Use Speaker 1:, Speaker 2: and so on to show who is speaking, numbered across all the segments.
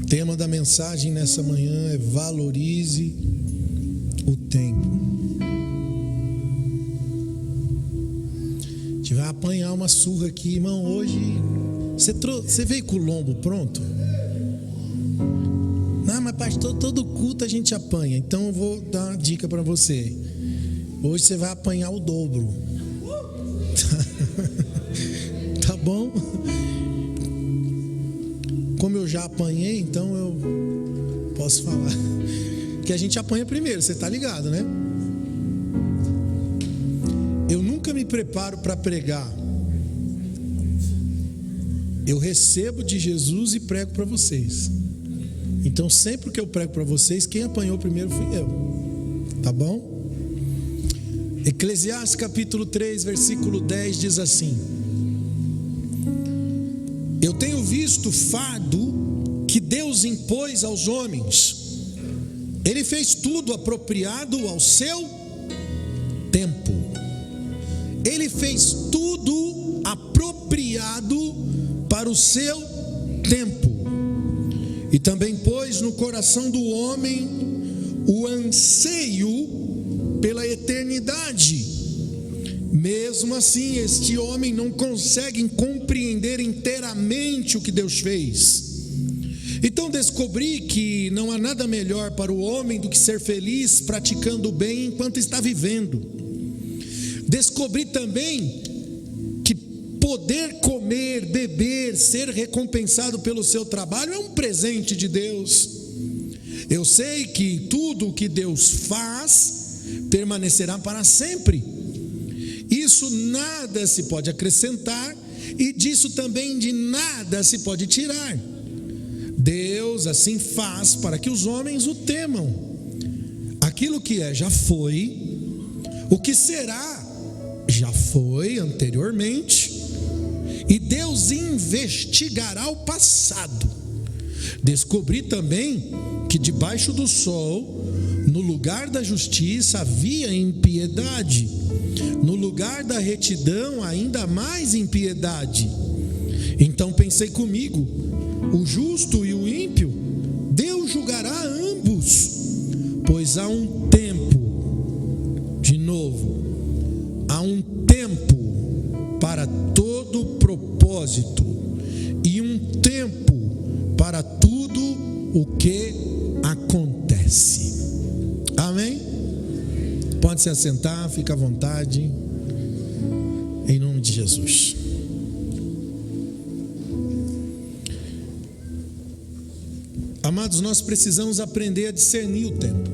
Speaker 1: O tema da mensagem nessa manhã é valorize o tempo. A gente vai apanhar uma surra aqui, irmão. Hoje você veio com o lombo pronto? Não, mas pastor, todo culto a gente apanha. Então eu vou dar uma dica para você. Hoje você vai apanhar o dobro. Tá bom? Como eu já apanhei, então eu posso falar que a gente apanha primeiro, você tá ligado, né? Eu nunca me preparo para pregar. Eu recebo de Jesus e prego para vocês. Então sempre que eu prego para vocês, quem apanhou primeiro fui eu. Tá bom? Eclesiastes capítulo 3, versículo 10 diz assim: eu tenho visto o fardo que Deus impôs aos homens. Ele fez tudo apropriado ao seu tempo. Ele fez tudo apropriado para o seu tempo. E também pôs no coração do homem o anseio pela eternidade. Mesmo assim, este homem não consegue compreender inteiramente o que Deus fez. Então descobri que não há nada melhor para o homem do que ser feliz praticando o bem enquanto está vivendo. Descobri também que poder comer, beber, ser recompensado pelo seu trabalho é um presente de Deus. Eu sei que tudo o que Deus faz permanecerá para sempre. Isso nada se pode acrescentar e disso também de nada se pode tirar. Deus assim faz para que os homens o temam. Aquilo que é já foi, o que será já foi anteriormente, e Deus investigará o passado. Descobri também que debaixo do sol, no lugar da justiça havia impiedade, no lugar da retidão ainda mais impiedade. Então pensei comigo: o justo e o ímpio, Deus julgará ambos, pois há um tempo, de novo, há um tempo para todo propósito e um tempo para tudo o que acontece. Amém? Pode se assentar, fica à vontade, em nome de Jesus. Amados, nós precisamos aprender a discernir o tempo.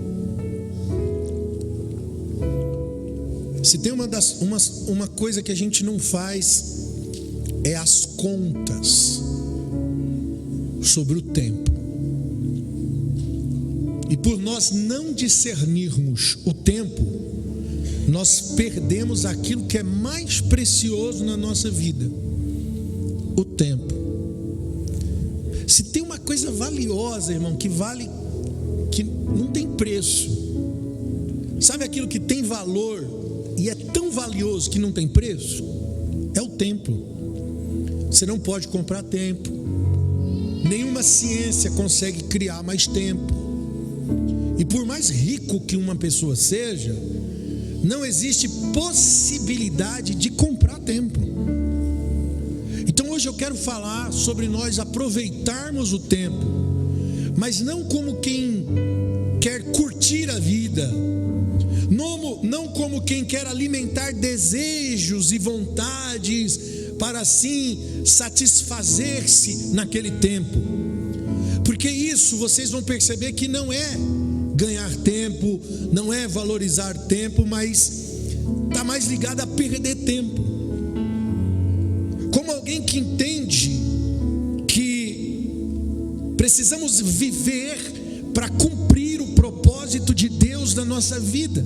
Speaker 1: Se tem uma coisa que a gente não faz, é as contas sobre o tempo. E por nós não discernirmos o tempo, nós perdemos aquilo que é mais precioso na nossa vida: o tempo. Se tem uma coisa valiosa, irmão, que vale, que não tem preço, sabe aquilo que tem valor e é tão valioso que não tem preço? É o tempo. Você não pode comprar tempo. Nenhuma ciência consegue criar mais tempo. E por mais rico que uma pessoa seja, não existe possibilidade de comprar tempo. Então hoje eu quero falar sobre nós aproveitarmos o tempo, mas não como quem quer curtir a vida, não como quem quer alimentar desejos e vontades para assim satisfazer-se naquele tempo. Porque isso vocês vão perceber que não é ganhar tempo, não é valorizar tempo, mas está mais ligado a perder tempo. Como alguém que entende que precisamos viver para cumprir o propósito de Deus na nossa vida.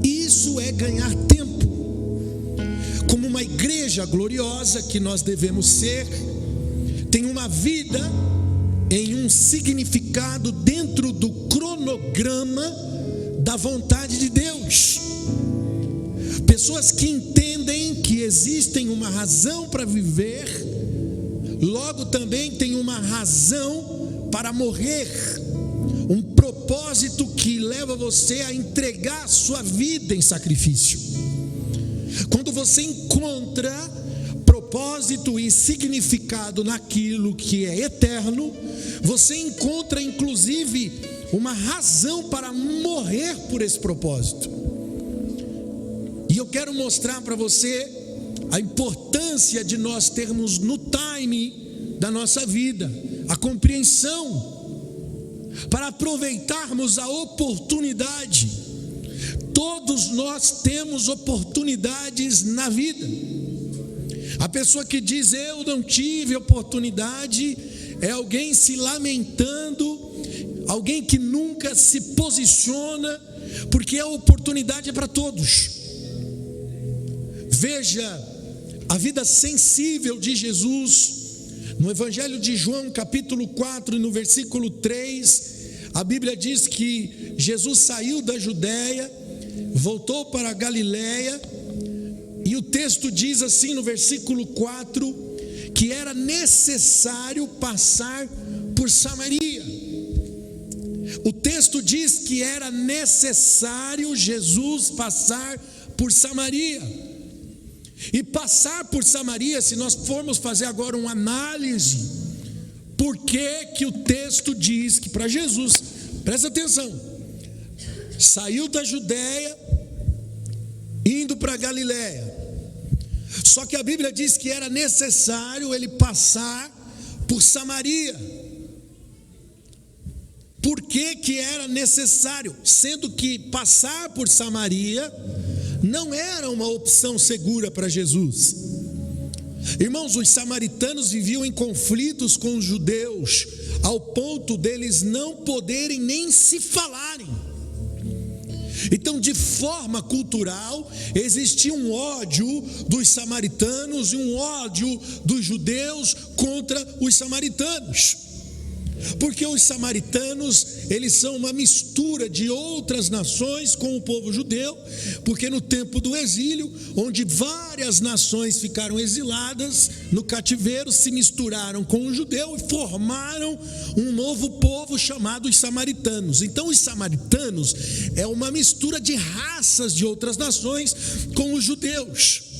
Speaker 1: Isso é ganhar tempo. Como uma igreja gloriosa que nós devemos ser, tem uma vida em um significado dentro do cronograma da vontade de Deus. Pessoas que entendem que existem uma razão para viver, logo também tem uma razão para morrer, um propósito que leva você a entregar a sua vida em sacrifício. Quando você encontra propósito e significado naquilo que é eterno, você encontra inclusive uma razão para morrer por esse propósito. E eu quero mostrar para você a importância de nós termos no time da nossa vida a compreensão para aproveitarmos a oportunidade. Todos nós temos oportunidades na vida. A pessoa que diz eu não tive oportunidade é alguém se lamentando, alguém que nunca se posiciona, porque a oportunidade é para todos. Veja a vida sensível de Jesus no Evangelho de João, capítulo 4, no versículo 3, a Bíblia diz que Jesus saiu da Judéia, voltou para a Galiléia, e o texto diz assim no versículo 4, que era necessário passar por Samaria. O texto diz que era necessário Jesus passar por Samaria. E passar por Samaria, se nós formos fazer agora uma análise, por que o texto diz que para Jesus, presta atenção, saiu da Judéia, indo para a Galiléia, só que a Bíblia diz que era necessário ele passar por Samaria. Por que era necessário? Sendo que passar por Samaria não era uma opção segura para Jesus. Irmãos, os samaritanos viviam em conflitos com os judeus, ao ponto deles não poderem nem se falarem. Então, de forma cultural, existia um ódio dos samaritanos e um ódio dos judeus contra os samaritanos. Porque os samaritanos, eles são uma mistura de outras nações com o povo judeu, porque no tempo do exílio, onde várias nações ficaram exiladas no cativeiro, se misturaram com o judeu e formaram um novo povo chamado os samaritanos. Então os samaritanos é uma mistura de raças de outras nações com os judeus.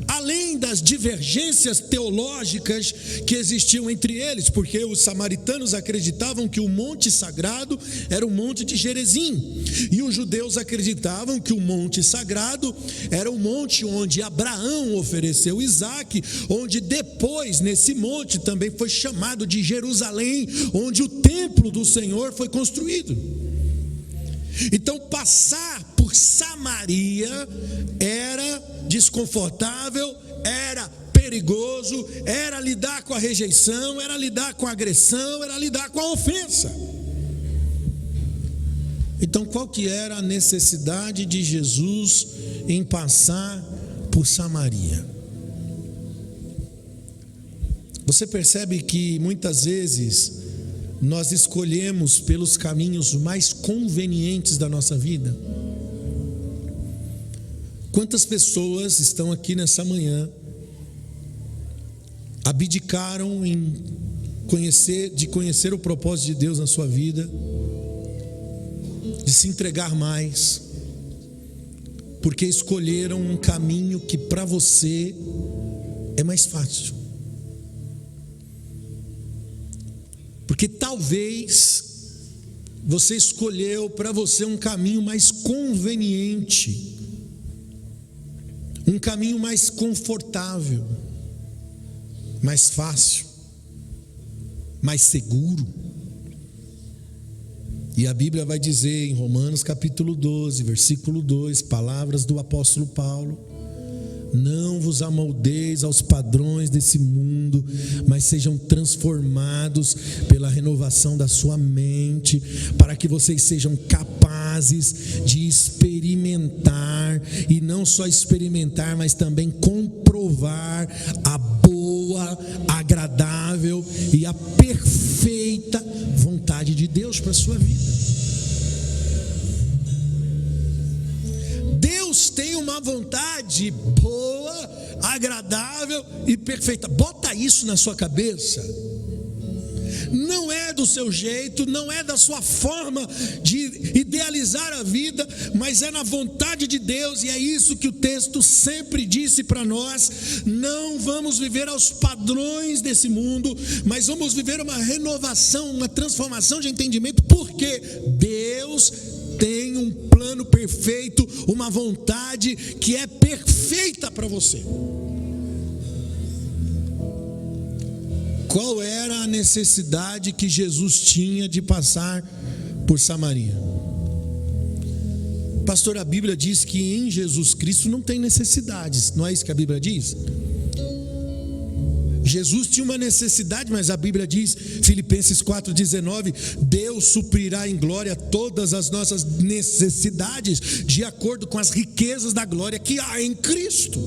Speaker 1: Além das divergências teológicas que existiam entre eles, porque os samaritanos acreditavam que o monte sagrado era o monte de Gerizim, e os judeus acreditavam que o monte sagrado era o monte onde Abraão ofereceu Isaque, onde depois nesse monte também foi chamado de Jerusalém, onde o templo do Senhor foi construído. Então passar por Samaria era desconfortável, era perigoso, era lidar com a rejeição, era lidar com a agressão, era lidar com a ofensa. Então qual que era a necessidade de Jesus em passar por Samaria? Você percebe que muitas vezes nós escolhemos pelos caminhos mais convenientes da nossa vida? Quantas pessoas estão aqui nessa manhã, abdicaram de conhecer o propósito de Deus na sua vida, de se entregar mais, porque escolheram um caminho que para você é mais fácil. Porque talvez você escolheu para você um caminho mais conveniente, um caminho mais confortável, mais fácil, mais seguro. E a Bíblia vai dizer em Romanos capítulo 12, versículo 2, palavras do apóstolo Paulo: não vos amoldeis aos padrões desse mundo, mas sejam transformados pela renovação da sua mente, para que vocês sejam capazes de experimentar, e não só experimentar, mas também comprovar a boa, agradável e a perfeita vontade de Deus para a sua vida. Deus tem uma vontade boa, agradável e perfeita. Bota isso na sua cabeça. Não é do seu jeito, não é da sua forma de idealizar a vida, mas é na vontade de Deus, e é isso que o texto sempre disse para nós. Não vamos viver aos padrões desse mundo, mas vamos viver uma renovação, uma transformação de entendimento, porque Deus tem um plano perfeito, uma vontade que é perfeita para você. Qual era a necessidade que Jesus tinha de passar por Samaria? Pastor, a Bíblia diz que em Jesus Cristo não tem necessidades, não é isso que a Bíblia diz? Jesus tinha uma necessidade, mas a Bíblia diz, Filipenses 4,19, Deus suprirá em glória todas as nossas necessidades, de acordo com as riquezas da glória que há em Cristo.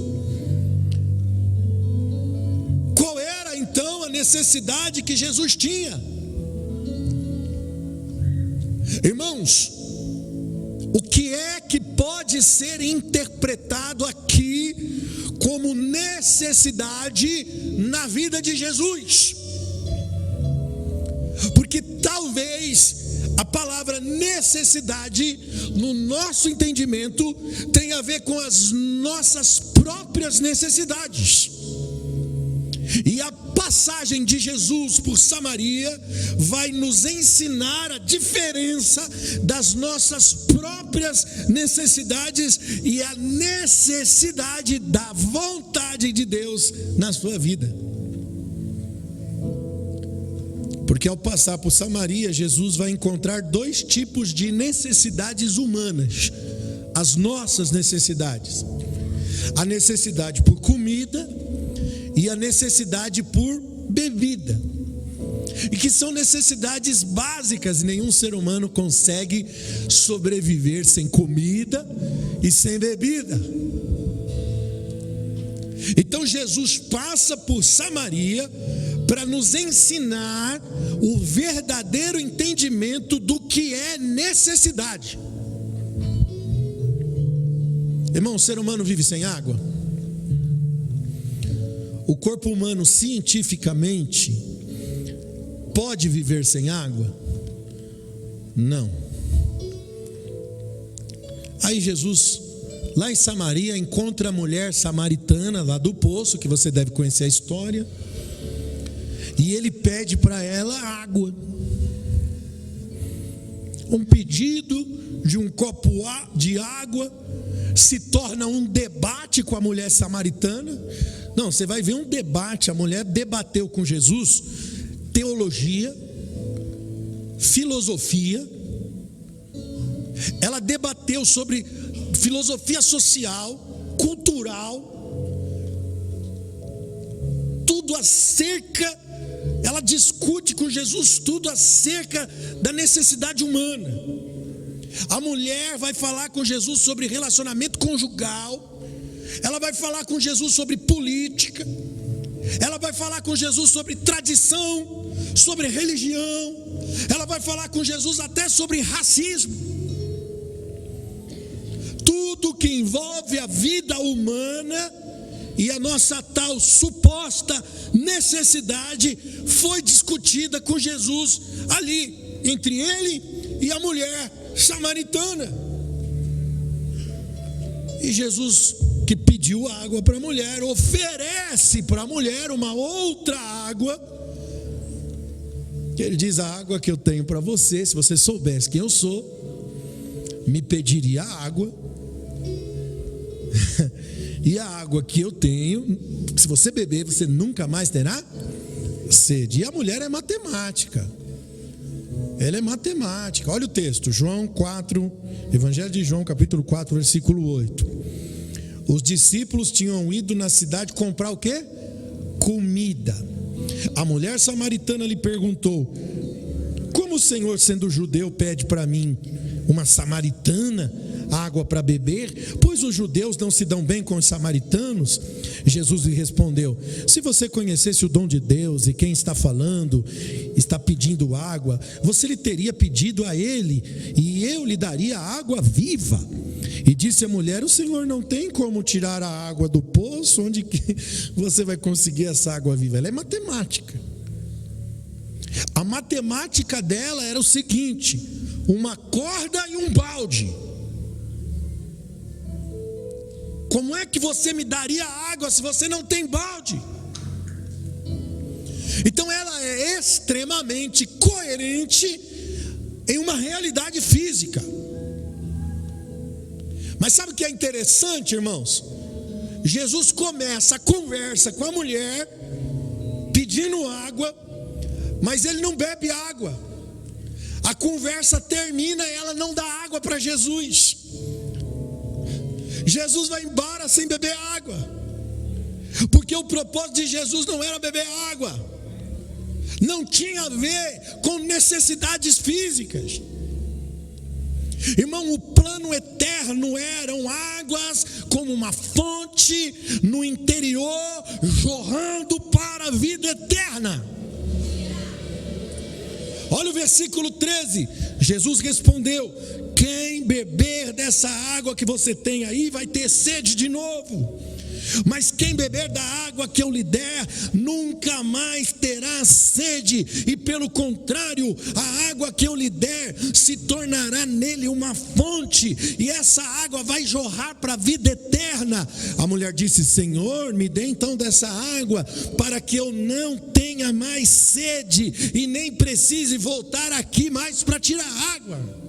Speaker 1: Qual era então a necessidade que Jesus tinha? Irmãos, o que é que pode ser interpretado aqui como necessidade na vida de Jesus? Porque talvez a palavra necessidade, no nosso entendimento, tenha a ver com as nossas próprias necessidades. E a passagem de Jesus por Samaria vai nos ensinar a diferença das nossas próprias necessidades e a necessidade da vontade de Deus na sua vida. Porque ao passar por Samaria, Jesus vai encontrar dois tipos de necessidades humanas: as nossas necessidades, a necessidade por comida e a necessidade por bebida, e que são necessidades básicas. Nenhum ser humano consegue sobreviver sem comida e sem bebida. Então Jesus passa por Samaria para nos ensinar o verdadeiro entendimento do que é necessidade. Irmão, o ser humano vive sem água? O corpo humano cientificamente pode viver sem água? Não. Aí Jesus, lá em Samaria, encontra a mulher samaritana lá do poço, que você deve conhecer a história, e ele pede para ela água. Um pedido de um copo de água se torna um debate com a mulher samaritana. Não, você vai ver um debate. A mulher debateu com Jesus teologia, filosofia. Ela debateu sobre filosofia social, cultural, tudo acerca. Ela discute com Jesus tudo acerca da necessidade humana. A mulher vai falar com Jesus sobre relacionamento conjugal. Ela vai falar com Jesus sobre política. Ela vai falar com Jesus sobre tradição, sobre religião. Ela vai falar com Jesus até sobre racismo. Tudo que envolve a vida humana e a nossa tal suposta necessidade foi discutida com Jesus ali, entre ele e a mulher samaritana. E Jesus, que pediu água para a mulher, oferece para a mulher uma outra água. Ele diz: a água que eu tenho para você, se você soubesse quem eu sou, me pediria água. E a água que eu tenho, se você beber, você nunca mais terá sede. E a mulher é matemática. Ela é matemática. Olha o texto, João 4, Evangelho de João, capítulo 4, versículo 8. Os discípulos tinham ido na cidade comprar o quê? Comida. A mulher samaritana lhe perguntou: como o Senhor, sendo judeu, pede para mim, uma samaritana, água para beber? Pois os judeus não se dão bem com os samaritanos. Jesus lhe respondeu: se você conhecesse o dom de Deus e quem está falando, está pedindo água, você lhe teria pedido a ele, e eu lhe daria água viva. E disse a mulher: o Senhor não tem como tirar a água do poço, onde que você vai conseguir essa água viva? Ela é matemática. A matemática dela era o seguinte: uma corda e um balde. Como é que você me daria água se você não tem balde? Então ela é extremamente coerente em uma realidade física. Mas sabe o que é interessante, irmãos? Jesus começa a conversa com a mulher pedindo água, mas ele não bebe água. A conversa termina e ela não dá água para Jesus. Jesus vai embora sem beber água, porque o propósito de Jesus não era beber água, não tinha a ver com necessidades físicas. Irmão, o plano eterno eram águas como uma fonte no interior, jorrando para a vida eterna. Olha o versículo 13. Jesus respondeu: quem beber dessa água que você tem aí vai ter sede de novo. Mas quem beber da água que eu lhe der, nunca mais terá sede. E pelo contrário, a água que eu lhe der se tornará nele uma fonte, e essa água vai jorrar para a vida eterna. A mulher disse: Senhor, me dê então dessa água, para que eu não tenha mais sede e nem precise voltar aqui mais para tirar água.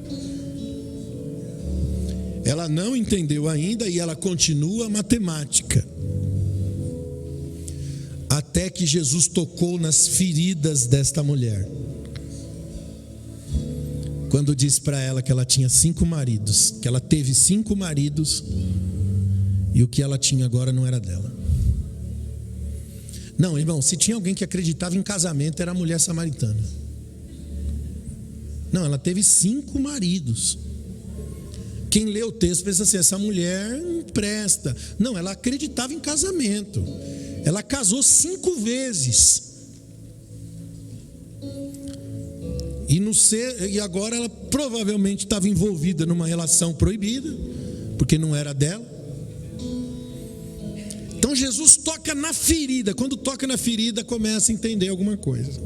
Speaker 1: Ela não entendeu ainda e ela continua a matemática. Até que Jesus tocou nas feridas desta mulher, quando disse para ela que ela tinha 5 maridos, que ela teve 5 maridos, e o que ela tinha agora não era dela. Não, irmão, se tinha alguém que acreditava em casamento, era a mulher samaritana. Não, ela teve 5 maridos. Quem lê o texto pensa assim: essa mulher não presta. Não, ela acreditava em casamento. Ela casou 5 vezes. E agora ela provavelmente estava envolvida numa relação proibida, porque não era dela. Então Jesus toca na ferida. Quando toca na ferida, começa a entender alguma coisa.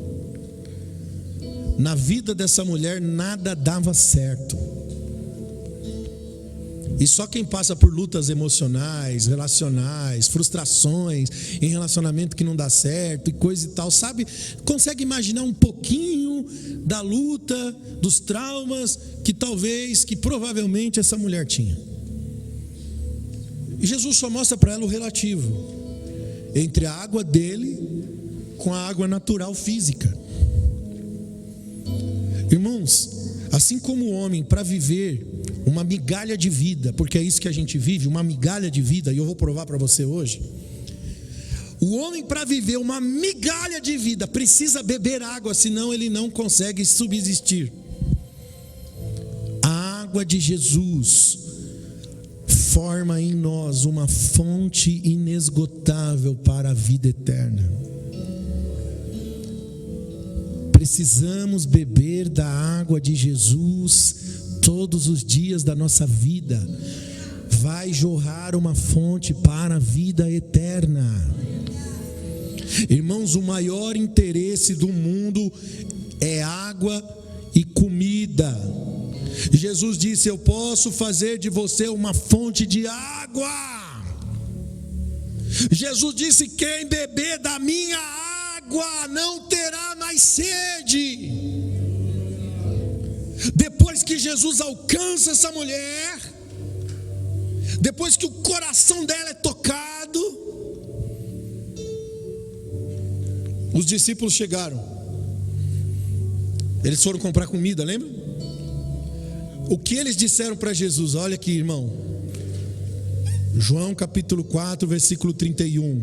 Speaker 1: Na vida dessa mulher nada dava certo. E só quem passa por lutas emocionais, relacionais, frustrações em relacionamento que não dá certo e coisa e tal, sabe, consegue imaginar um pouquinho da luta, dos traumas que provavelmente essa mulher tinha. E Jesus só mostra para ela o relativo entre a água dele com a água natural física. Irmãos, assim como o homem, para viver uma migalha de vida, porque é isso que a gente vive, uma migalha de vida, e eu vou provar para você hoje. O homem, para viver uma migalha de vida, precisa beber água, senão ele não consegue subsistir. A água de Jesus forma em nós uma fonte inesgotável para a vida eterna. Precisamos beber da água de Jesus todos os dias da nossa vida. Vai jorrar uma fonte para a vida eterna. Irmãos, o maior interesse do mundo é água e comida. Jesus disse: eu posso fazer de você uma fonte de água. Jesus disse: quem beber da minha água não terá mais sede. Depois que Jesus alcança essa mulher, depois que o coração dela é tocado, os discípulos chegaram. Eles foram comprar comida, lembra? O que eles disseram para Jesus? Olha aqui, irmão, João capítulo 4, versículo 31.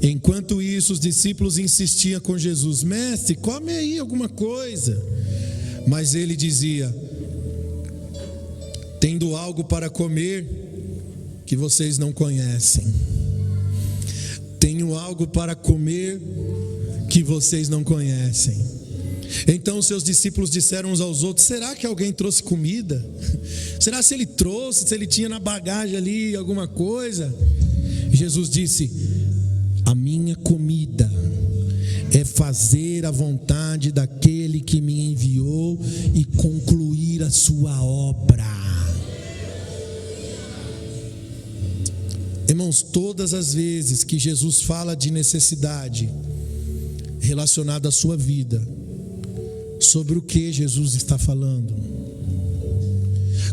Speaker 1: Enquanto isso, os discípulos insistiam com Jesus: mestre, come aí alguma coisa. Mas ele dizia: tendo algo para comer que vocês não conhecem. Tenho algo para comer que vocês não conhecem. Então os seus discípulos disseram uns aos outros: será que alguém trouxe comida? Será se ele trouxe, se ele tinha na bagagem ali alguma coisa? Jesus disse: a minha comida é fazer a vontade daquele que me enviou e concluir a sua obra. Irmãos, todas as vezes que Jesus fala de necessidade relacionada à sua vida, sobre o que Jesus está falando?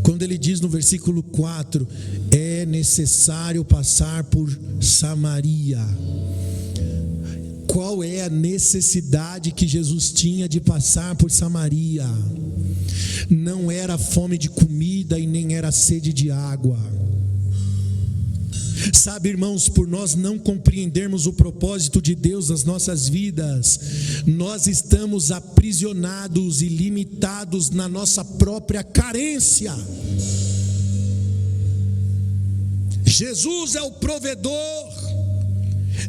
Speaker 1: Quando ele diz no versículo 4, é necessário passar por Samaria. Qual é a necessidade que Jesus tinha de passar por Samaria? Não era fome de comida e nem era sede de água. Sabe, irmãos, por nós não compreendermos o propósito de Deus nas nossas vidas, nós estamos aprisionados e limitados na nossa própria carência. Jesus é o provedor,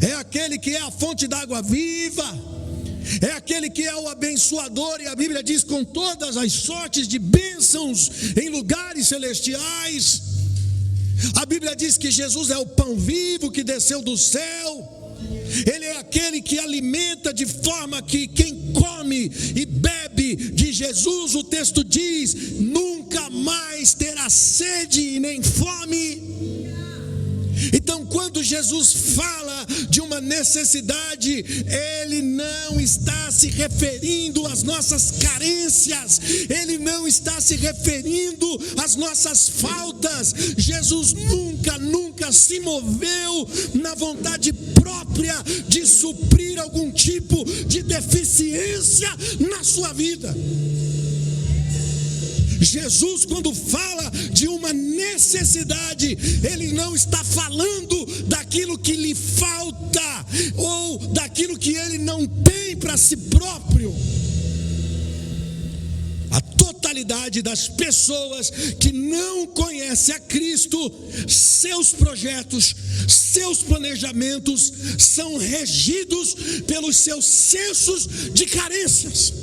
Speaker 1: é aquele que é a fonte da água viva, é aquele que é o abençoador, e a Bíblia diz com todas as sortes de bênçãos em lugares celestiais. A Bíblia diz que Jesus é o pão vivo que desceu do céu. Ele é aquele que alimenta de forma que quem come e bebe de Jesus, o texto diz, nunca mais terá sede e nem fome. Então, quando Jesus fala de uma necessidade, Ele não está se referindo às nossas carências, Ele não está se referindo às nossas faltas. Jesus nunca se moveu na vontade própria de suprir algum tipo de deficiência na sua vida. Jesus, quando fala de uma necessidade, Ele não está falando daquilo que lhe falta, ou daquilo que Ele não tem para si próprio. A totalidade das pessoas que não conhecem a Cristo, seus projetos, seus planejamentos são regidos pelos seus sensos de carências.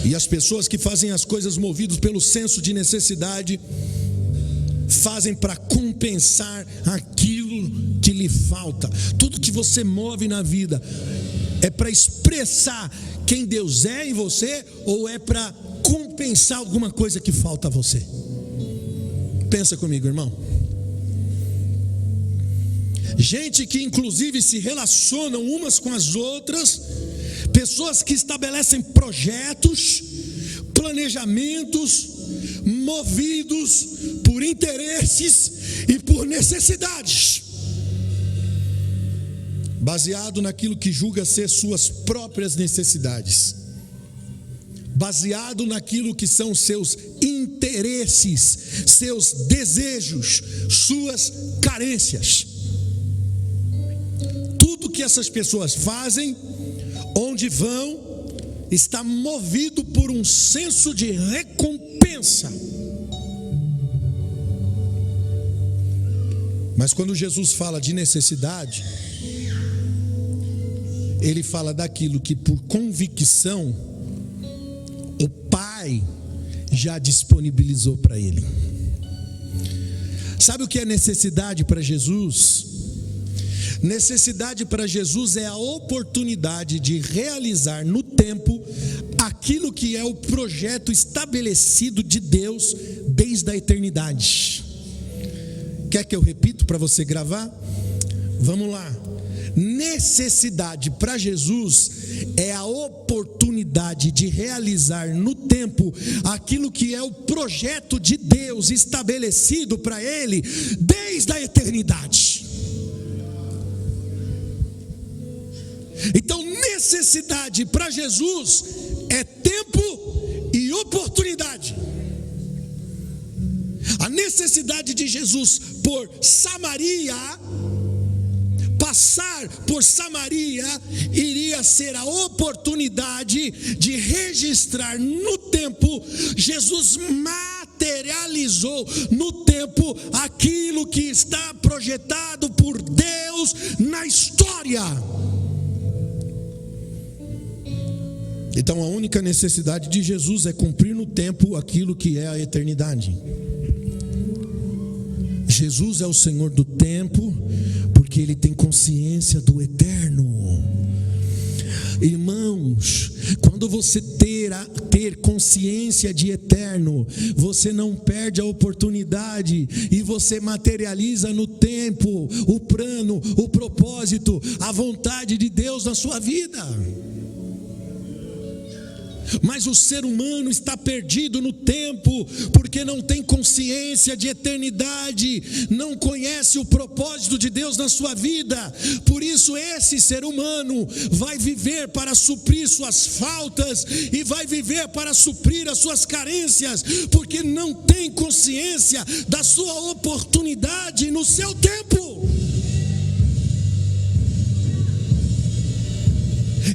Speaker 1: E as pessoas que fazem as coisas movidas pelo senso de necessidade, fazem para compensar aquilo que lhe falta. Tudo que você move na vida é para expressar quem Deus é em você, ou é para compensar alguma coisa que falta a você? Pensa comigo, irmão. Gente que inclusive se relacionam umas com as outras, pessoas que estabelecem projetos, planejamentos, movidos por interesses e por necessidades, baseado naquilo que julga ser suas próprias necessidades, baseado naquilo que são seus interesses, seus desejos, suas carências. Tudo que essas pessoas fazem, onde vão, está movido por um senso de recompensa. Mas quando Jesus fala de necessidade, Ele fala daquilo que por convicção o Pai já disponibilizou para ele. Sabe o que é necessidade para Jesus? Necessidade para Jesus é a oportunidade de realizar no tempo aquilo que é o projeto estabelecido de Deus desde a eternidade. Quer que eu repito para você gravar? Vamos lá. Necessidade para Jesus é a oportunidade de realizar no tempo aquilo que é o projeto de Deus estabelecido para Ele desde a eternidade. Então, necessidade para Jesus é tempo e oportunidade. A necessidade de Jesus por Samaria, passar por Samaria, iria ser a oportunidade de registrar no tempo. Jesus materializou no tempo aquilo que está projetado por Deus na história. Então a única necessidade de Jesus é cumprir no tempo aquilo que é a eternidade. Jesus é o Senhor do tempo, porque Porque ele tem consciência do eterno. Irmãos, quando você ter consciência de eterno, você não perde a oportunidade e você materializa no tempo o plano, o propósito, a vontade de Deus na sua vida. Mas o ser humano está perdido no tempo, porque não tem consciência de eternidade, não conhece o propósito de Deus na sua vida. Por isso esse ser humano vai viver para suprir suas faltas e vai viver para suprir as suas carências, porque não tem consciência da sua oportunidade no seu tempo.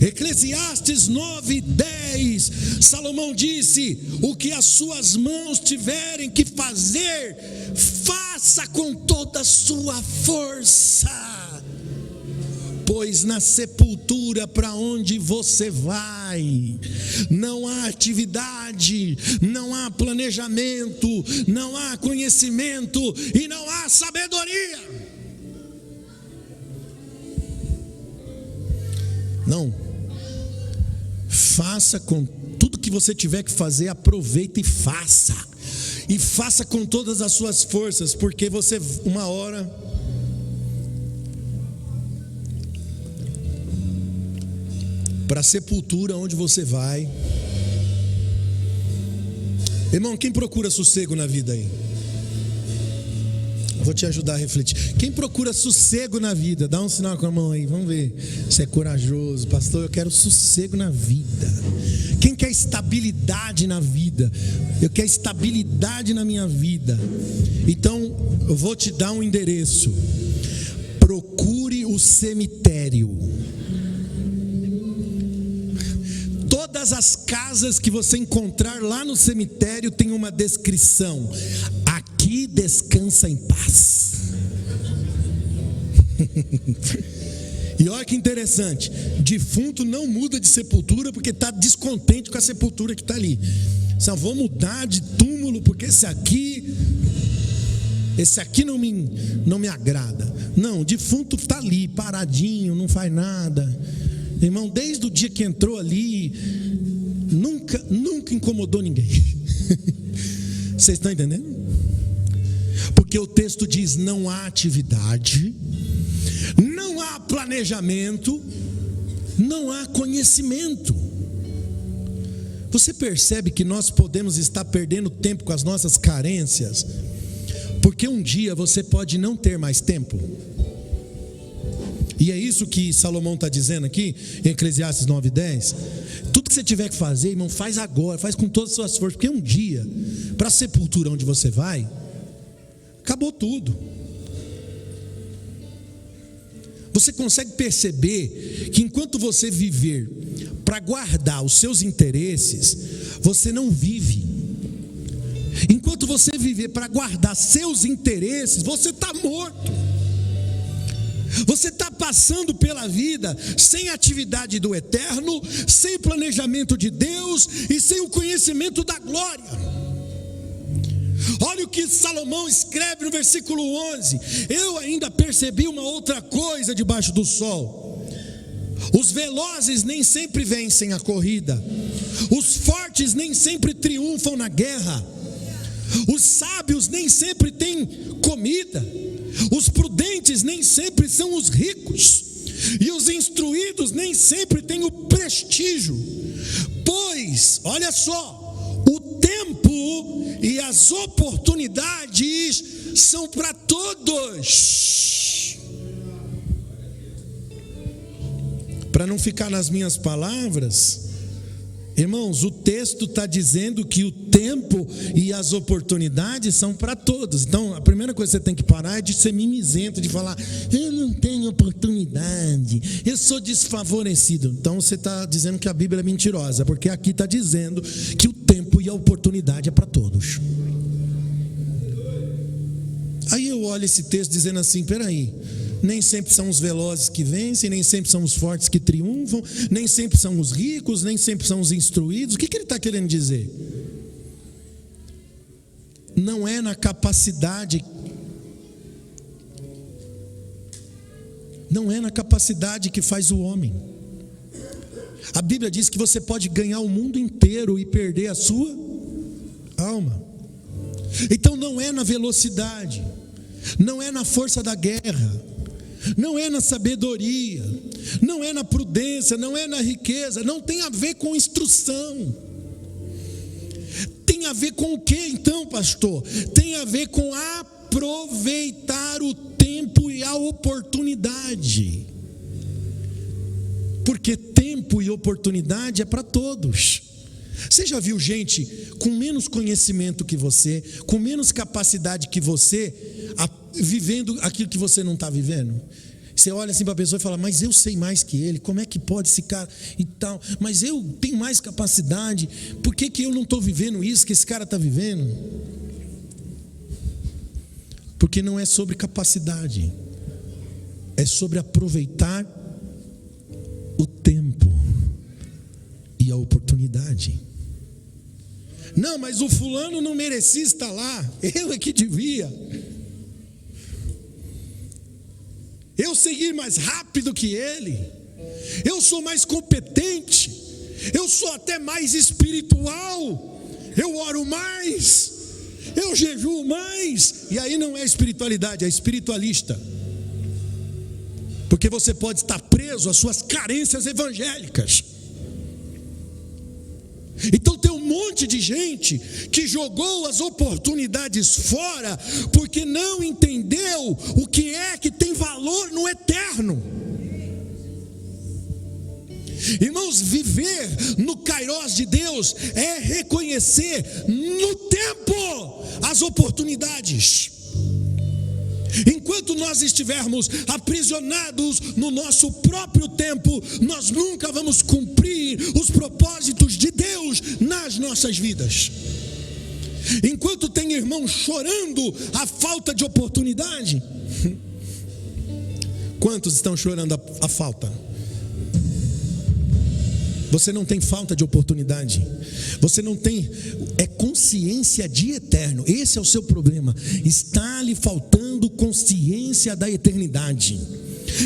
Speaker 1: Eclesiastes 9:10, Salomão disse: o que as suas mãos tiverem que fazer, faça com toda a sua força, pois na sepultura para onde você vai, não há atividade, não há planejamento, não há conhecimento e não há sabedoria. Não, faça com tudo que você tiver que fazer, aproveita e faça com todas as suas forças, porque você uma hora para a sepultura onde você vai. Irmão, quem procura sossego na vida aí? Vou te ajudar a refletir. Quem procura sossego na vida, dá um sinal com a mão aí, vamos ver. Você é corajoso, pastor, eu quero sossego na vida. Quem quer estabilidade na vida? Eu quero estabilidade na minha vida. Então, eu vou te dar um endereço. Procure o cemitério. Todas as casas que você encontrar lá no cemitério tem uma descrição: aqui descansa em paz. E olha que interessante, defunto não muda de sepultura porque está descontente com a sepultura que está ali. Só vou mudar de túmulo porque esse aqui não me agrada. Não, o defunto está ali, paradinho, não faz nada. Irmão, desde o dia que entrou ali, nunca incomodou ninguém. Vocês estão entendendo? Porque o texto diz: não há atividade, não há planejamento, não há conhecimento. Você percebe que nós podemos estar perdendo tempo com as nossas carências, porque um dia você pode não ter mais tempo. E é isso que Salomão está dizendo aqui em Eclesiastes 9:10. Tudo que você tiver que fazer, irmão, faz agora, faz com todas as suas forças, porque um dia, para a sepultura onde você vai, acabou tudo. Você consegue perceber que enquanto você viver para guardar os seus interesses, você não vive. Enquanto você viver para guardar seus interesses, você está morto. Você está passando pela vida sem atividade do eterno, sem planejamento de Deus e sem o conhecimento da glória. Olha o que Salomão escreve no versículo 11: eu ainda percebi uma outra coisa debaixo do sol. Os velozes nem sempre vencem a corrida, os fortes nem sempre triunfam na guerra, os sábios nem sempre têm comida, os prudentes nem sempre são os ricos, e os instruídos nem sempre têm o prestígio. Pois, olha só, o tempo e as oportunidades são para todos. Para não ficar nas minhas palavras, irmãos, o texto está dizendo que o tempo e as oportunidades são para todos. Então, a primeira coisa que você tem que parar é de ser mimizento, de falar: eu não tenho oportunidade, eu sou desfavorecido. Então, você está dizendo que a Bíblia é mentirosa, porque aqui está dizendo que o tempo e a oportunidade é para todos. Aí eu olho esse texto dizendo assim: peraí, nem sempre são os velozes que vencem, nem sempre são os fortes que triunfam, nem sempre são os ricos, nem sempre são os instruídos. O que ele está querendo dizer? Não é na capacidade Não é na capacidade que faz o homem. A Bíblia diz que você pode ganhar o mundo inteiro e perder a sua alma. Então não é na velocidade, não é na força da guerra, não é na sabedoria, não é na prudência, não é na riqueza, não tem a ver com instrução. Tem a ver com o que então, pastor? Tem a ver com aproveitar o tempo e a oportunidade. Porque tempo e oportunidade é para todos. Você já viu gente com menos conhecimento que você, com menos capacidade que você, vivendo aquilo que você não está vivendo? Você olha assim para a pessoa e fala, mas eu sei mais que ele, como é que pode esse cara e tal? Mas eu tenho mais capacidade, por que eu não estou vivendo isso que esse cara está vivendo? Porque não é sobre capacidade, é sobre aproveitar o tempo e a oportunidade. Não, mas o fulano não merecia estar lá, eu é que devia. Eu segui mais rápido que ele, eu sou mais competente, eu sou até mais espiritual, eu oro mais, eu jejuo mais. E aí não é espiritualidade, é espiritualista. Porque você pode estar preso às suas carências evangélicas. Então tem um monte de gente que jogou as oportunidades fora porque não entendeu o que é que tem valor no eterno. Irmãos, viver no Kairos de Deus é reconhecer no tempo as oportunidades. Enquanto nós estivermos aprisionados no nosso próprio tempo, nós nunca vamos cumprir os propósitos de Deus nas nossas vidas. Enquanto tem irmão chorando a falta de oportunidade, quantos estão chorando a falta? Você não tem falta de oportunidade, você não tem consciência de eterno. Esse é o seu problema, está lhe faltando consciência da eternidade.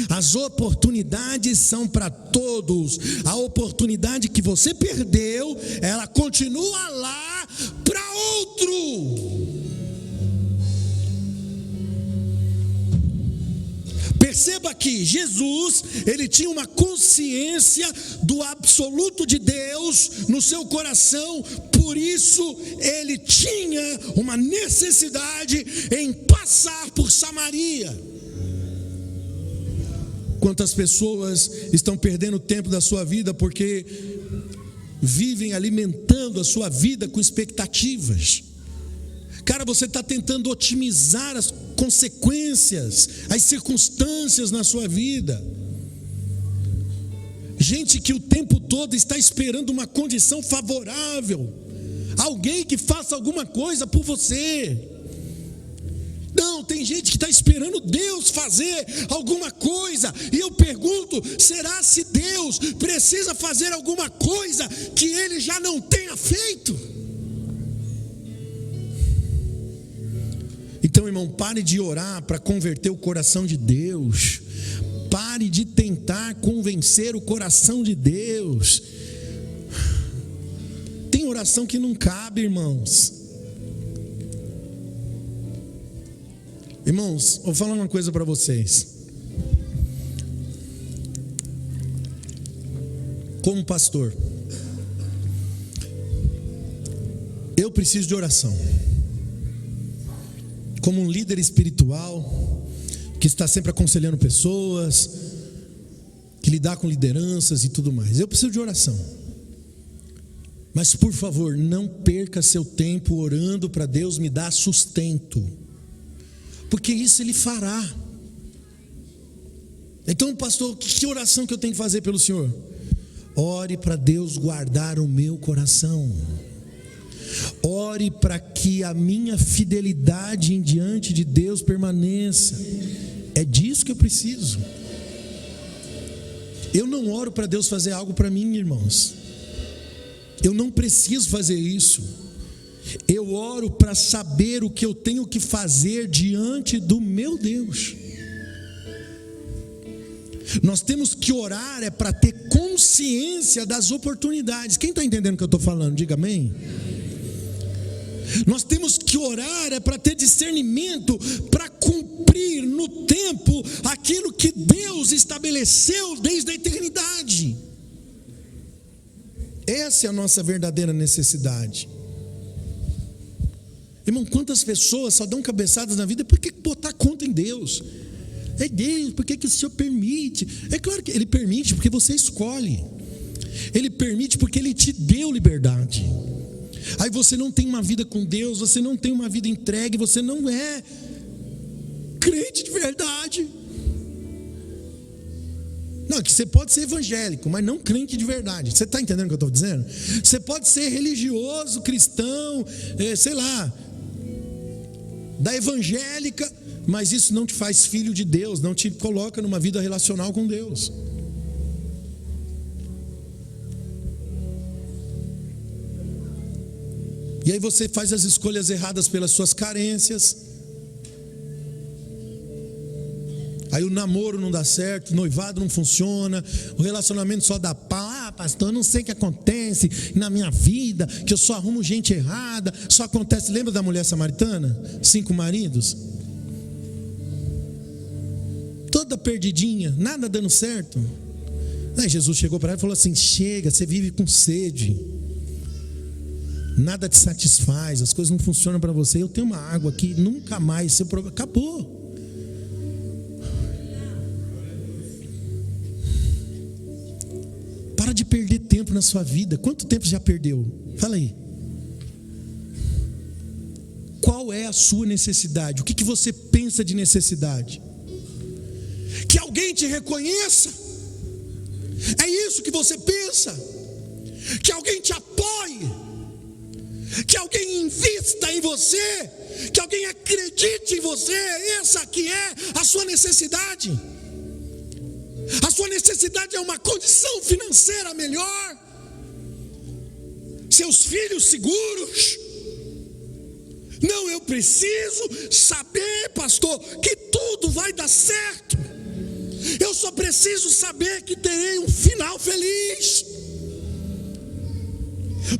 Speaker 1: As oportunidades são para todos. A oportunidade que você perdeu, ela continua lá para outro. Perceba que Jesus, ele tinha uma consciência do absoluto de Deus no seu coração, por isso ele tinha uma necessidade em passar por Samaria. Quantas pessoas estão perdendo tempo da sua vida porque vivem alimentando a sua vida com expectativas? Cara, você está tentando otimizar as consequências, as circunstâncias na sua vida. Gente que o tempo todo está esperando uma condição favorável, alguém que faça alguma coisa por você. Não, tem gente que está esperando Deus fazer alguma coisa. E eu pergunto, será se Deus precisa fazer alguma coisa que Ele já não tenha feito? Então, irmão, pare de orar para converter o coração de Deus. Pare de tentar convencer o coração de Deus. Tem oração que não cabe, irmãos. Irmãos, vou falar uma coisa para vocês. Como pastor, eu preciso de oração. Como um líder espiritual, que está sempre aconselhando pessoas, que lidar com lideranças e tudo mais, eu preciso de oração. Mas por favor, não perca seu tempo orando para Deus me dar sustento, porque isso Ele fará. Então, pastor, que oração que eu tenho que fazer pelo senhor? Ore para Deus guardar o meu coração. Ore para que a minha fidelidade diante de Deus permaneça. É disso que eu preciso. Eu não oro para Deus fazer algo para mim, irmãos. Eu não preciso fazer isso. Eu oro para saber o que eu tenho que fazer diante do meu Deus. Nós temos que orar para ter consciência das oportunidades. Quem está entendendo o que eu estou falando? Diga amém. Nós temos que orar para ter discernimento, para cumprir no tempo aquilo que Deus estabeleceu desde a eternidade. Essa é a nossa verdadeira necessidade. Irmão, quantas pessoas só dão cabeçadas na vida? Por que botar conta em Deus? É Deus, por que o Senhor permite? É claro que Ele permite porque você escolhe. Ele permite porque Ele te deu liberdade. Aí você não tem uma vida com Deus, você não tem uma vida entregue, você não é crente de verdade. Não, que você pode ser evangélico, mas não crente de verdade. Você está entendendo o que eu estou dizendo? Você pode ser religioso, cristão, sei lá, da evangélica, mas isso não te faz filho de Deus, não te coloca numa vida relacional com Deus. E aí você faz as escolhas erradas pelas suas carências. Aí o namoro não dá certo, o noivado não funciona, o relacionamento só dá pau. Ah, pastor, eu não sei o que acontece na minha vida, que eu só arrumo gente errada. Só acontece, lembra da mulher samaritana? 5 maridos? Toda perdidinha, nada dando certo. Aí Jesus chegou para ela e falou assim: chega, você vive com sede, nada te satisfaz, as coisas não funcionam para você. Eu tenho uma água aqui, nunca mais seu problema. Acabou. Para de perder tempo na sua vida. Quanto tempo já perdeu? Fala aí. Qual é a sua necessidade? O que você pensa de necessidade? Que alguém te reconheça? É isso que você pensa? Que alguém te apoie? Que alguém invista em você? Que alguém acredite em você? Essa que é a sua necessidade. A sua necessidade é uma condição financeira melhor, seus filhos seguros. Não, eu preciso saber, pastor, que tudo vai dar certo. Eu só preciso saber que terei um final feliz.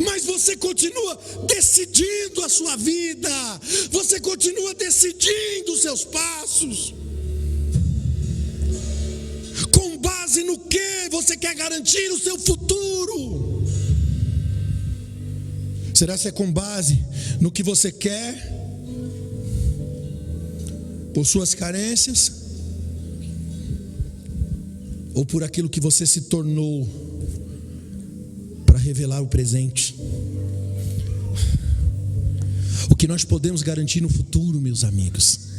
Speaker 1: Mas você continua decidindo a sua vida, você continua decidindo os seus passos. Com base no que você quer garantir o seu futuro? Será que é com base no que você quer, por suas carências, ou por aquilo que você se tornou para revelar o presente? O que nós podemos garantir no futuro, meus amigos,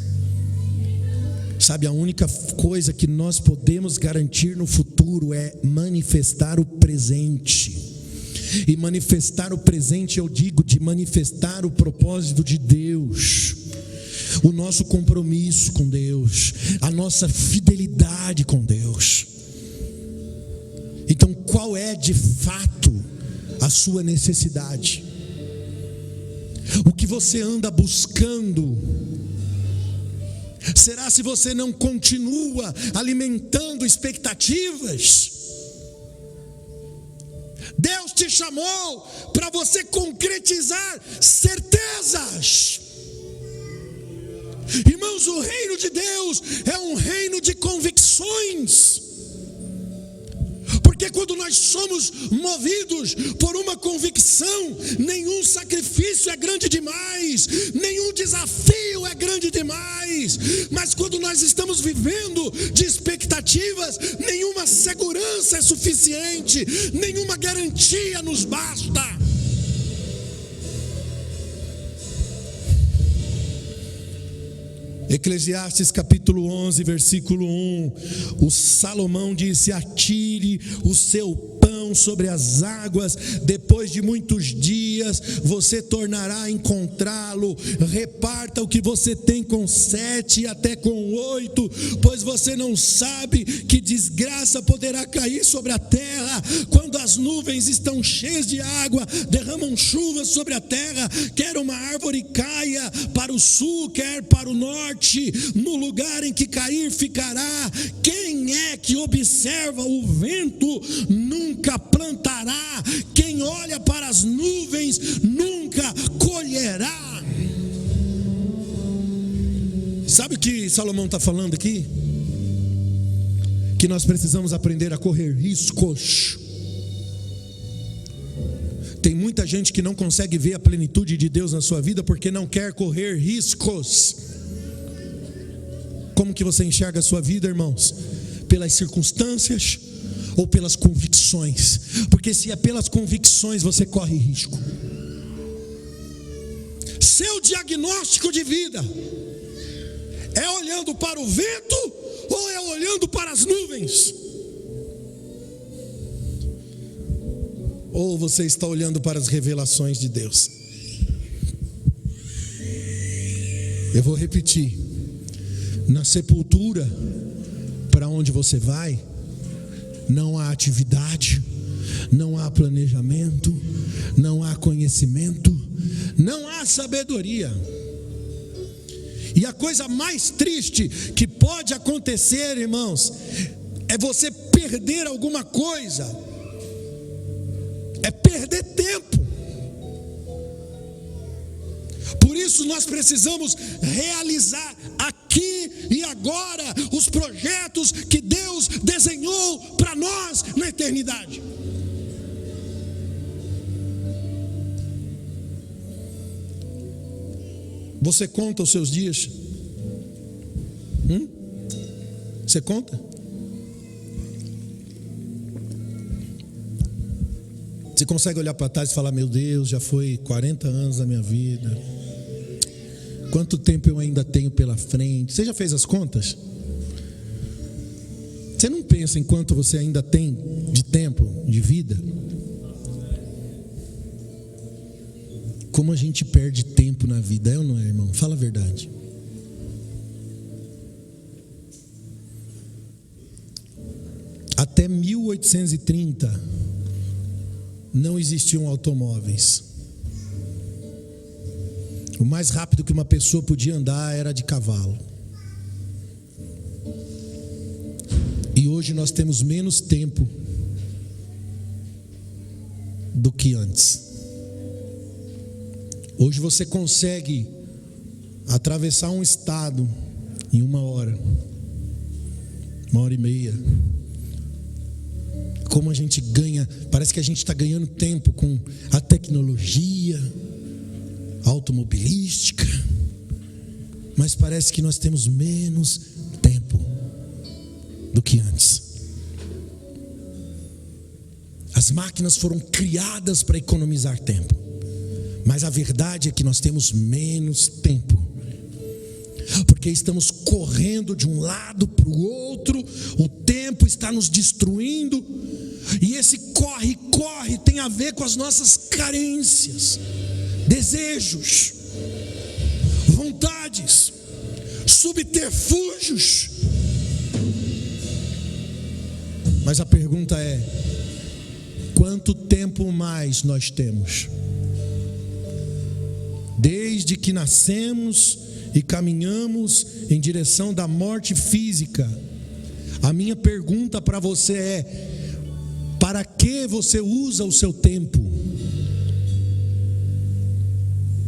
Speaker 1: sabe, a única coisa que nós podemos garantir no futuro é manifestar o presente. E manifestar o presente, eu digo, de manifestar o propósito de Deus, o nosso compromisso com Deus, a nossa fidelidade com Deus. Então, qual é de fato a sua necessidade? O que você anda buscando? Será se você não continua alimentando expectativas? Deus te chamou para você concretizar certezas. Irmãos, o reino de Deus é um reino de convicções. Porque quando nós somos movidos por uma convicção, nenhum sacrifício é grande demais, nenhum desafio é grande demais. Mas quando nós estamos vivendo de expectativas, nenhuma segurança é suficiente, nenhuma garantia nos basta. Eclesiastes capítulo 11, versículo 1, o Salomão disse: atire o seu pão sobre as águas, depois de muitos dias você tornará a encontrá-lo. Reparta o que você tem com 7 e até com 8, pois você não sabe que desgraça poderá cair sobre a terra. Quando as nuvens estão cheias de água, derramam chuvas sobre a terra, quer uma árvore caia para o sul, quer para o norte, semente no lugar em que cair ficará. Quem é que observa o vento nunca plantará. Quem olha para as nuvens nunca colherá. Sabe o que Salomão está falando aqui? Que nós precisamos aprender a correr riscos. Tem muita gente que não consegue ver a plenitude de Deus na sua vida porque não quer correr riscos. Como que você enxerga a sua vida, irmãos? Pelas circunstâncias ou pelas convicções? Porque se é pelas convicções, você corre risco. Seu diagnóstico de vida é olhando para o vento ou é olhando para as nuvens? Ou você está olhando para as revelações de Deus? Eu vou repetir. Na sepultura, para onde você vai, não há atividade, não há planejamento, não há conhecimento, não há sabedoria. E a coisa mais triste que pode acontecer, irmãos, é você perder alguma coisa, é perder tempo. Por isso nós precisamos realizar aqui e agora os projetos que Deus desenhou para nós na eternidade. Você conta os seus dias? Você conta? Você consegue olhar para trás e falar: meu Deus, já foi 40 anos da minha vida, quanto tempo eu ainda tenho pela frente? Você já fez as contas? Você não pensa em quanto você ainda tem de tempo, de vida? Como a gente perde tempo na vida, é ou não é, irmão? Fala a verdade. Até 1830 não existiam automóveis. O mais rápido que uma pessoa podia andar era de cavalo. E hoje nós temos menos tempo do que antes. Hoje você consegue atravessar um estado em 1 hora, 1h30. Como a gente ganha, parece que a gente está ganhando tempo com a tecnologia automobilística, mas parece que nós temos menos tempo do que antes. As máquinas foram criadas para economizar tempo, mas a verdade é que nós temos menos tempo, porque estamos correndo de um lado para o outro, o tempo está nos destruindo, e esse corre tem a ver com as nossas carências, desejos, vontades, subterfúgios. Mas a pergunta é: quanto tempo mais nós temos? Desde que nascemos e caminhamos em direção da morte física, a minha pergunta para você é: para que você usa o seu tempo?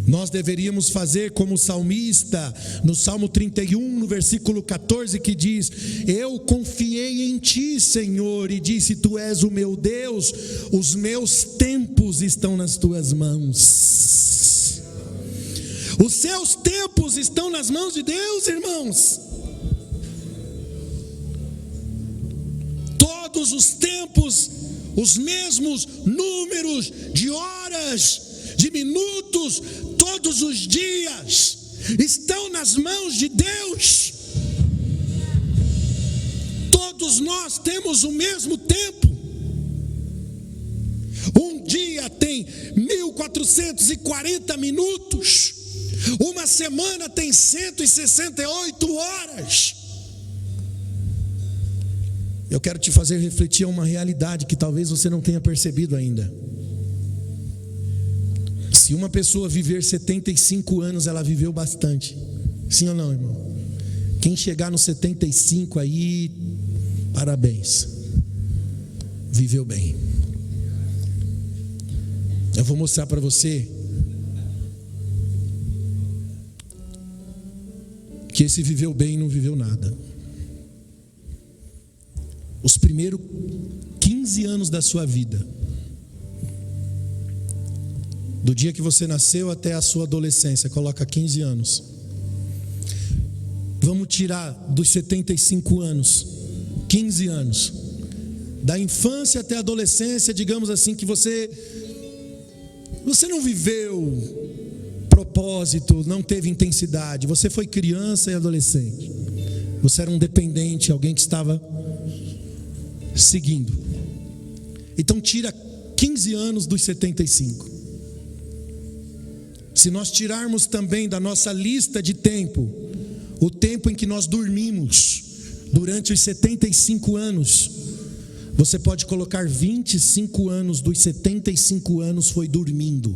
Speaker 1: Nós deveríamos fazer como o salmista, no Salmo 31, no versículo 14, que diz: eu confiei em ti, Senhor, e disse: tu és o meu Deus, os meus tempos estão nas tuas mãos. Os seus tempos estão nas mãos de Deus, irmãos. Todos os tempos, os mesmos números de horas, de minutos, todos os dias estão nas mãos de Deus. Todos nós temos o mesmo tempo. Um dia tem 1440 minutos. Uma semana tem 168 horas. Eu quero te fazer refletir a uma realidade que talvez você não tenha percebido ainda. Se uma pessoa viver 75 anos, ela viveu bastante. Sim ou não, irmão? Quem chegar no 75 aí, parabéns, viveu bem. Eu vou mostrar para você que esse viveu bem não viveu nada. Os primeiros 15 anos da sua vida, do dia que você nasceu até a sua adolescência, coloca 15 anos. Vamos tirar dos 75 anos, 15 anos. Da infância até a adolescência, digamos assim, que você não viveu propósito, não teve intensidade. Você foi criança e adolescente. Você era um dependente, alguém que estava seguindo. Então tira 15 anos dos 75. Se nós tirarmos também da nossa lista de tempo o tempo em que nós dormimos durante os 75 anos, você pode colocar 25 anos dos 75 anos foi dormindo.